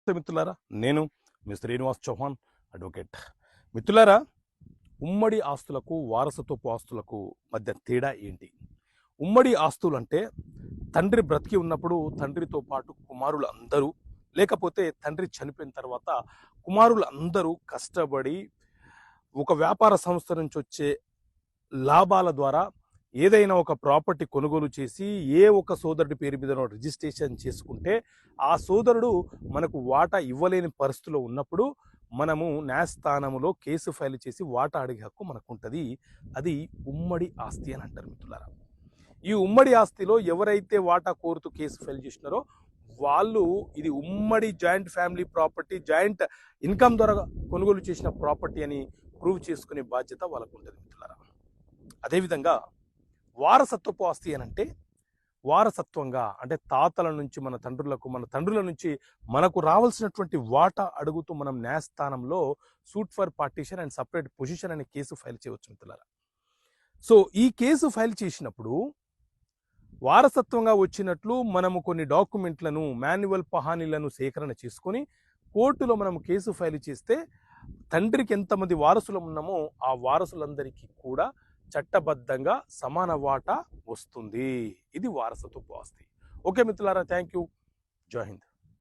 నమస్తే మిత్రులారా, నేను మీ శ్రీనివాస్ చౌహాన్ అడ్వకేట్. మిత్రులారా, ఉమ్మడి ఆస్తులకు వారసత్వపు ఆస్తులకు మధ్య తేడా ఏంటి? ఉమ్మడి ఆస్తులు అంటే తండ్రి బ్రతికి ఉన్నప్పుడు తండ్రితో పాటు కుమారులు అందరూ, లేకపోతే తండ్రి చనిపోయిన తర్వాత కుమారులు అందరూ కష్టపడి ఒక వ్యాపార సంస్థ నుంచి వచ్చే లాభాల ద్వారా ఏదైనా ఒక ప్రాపర్టీ కొనుగోలు చేసి ఏ ఒక సోదరుడి పేరు మీద రిజిస్ట్రేషన్ చేసుకుంటే ఆ సోదరుడు మనకు వాటా ఇవ్వలేని పరిస్థితిలో ఉన్నప్పుడు మనము న్యాయస్థానంలో కేసు ఫైల్ చేసి వాటా అడిగే హక్కు మనకు ఉంటుంది. అది ఉమ్మడి ఆస్తి అని అంటారు మిత్రులారా. ఈ ఉమ్మడి ఆస్తిలో ఎవరైతే వాటా కోరుతూ కేసు ఫైల్ చేసినారో వాళ్ళు ఇది ఉమ్మడి joint family property, joint income ద్వారా కొనుగోలు చేసిన ప్రాపర్టీ అని ప్రూవ్ చేసుకునే బాధ్యత వాళ్ళకు ఉంటుంది మిత్రులారా. అదేవిధంగా వారసత్వపు ఆస్తి అని అంటే వారసత్వంగా అంటే తాతల నుంచి మన తండ్రుల నుంచి మనకు రావాల్సినటువంటి వాటా అడుగుతూ మనం న్యాయస్థానంలో suit for partition and separate position అనే కేసు ఫైల్ చేయవచ్చు మిత్రులారా. సో ఈ కేసు ఫైల్ చేసినప్పుడు వారసత్వంగా వచ్చినట్లు మనము కొన్ని డాక్యుమెంట్లను, మాన్యువల్ పహానీలను సేకరణ చేసుకొని కోర్టులో మనం కేసు ఫైల్ చేస్తే తండ్రికి ఎంతమంది వారసులు ఉన్నామో ఆ వారసులందరికీ కూడా చట్టబద్ధంగా సమాన వాటా వస్తుంది. ఇది వారసత్వపు ఆస్తి. ఓకే మిత్రులారా, థ్యాంక్ యూ. జై హింద్.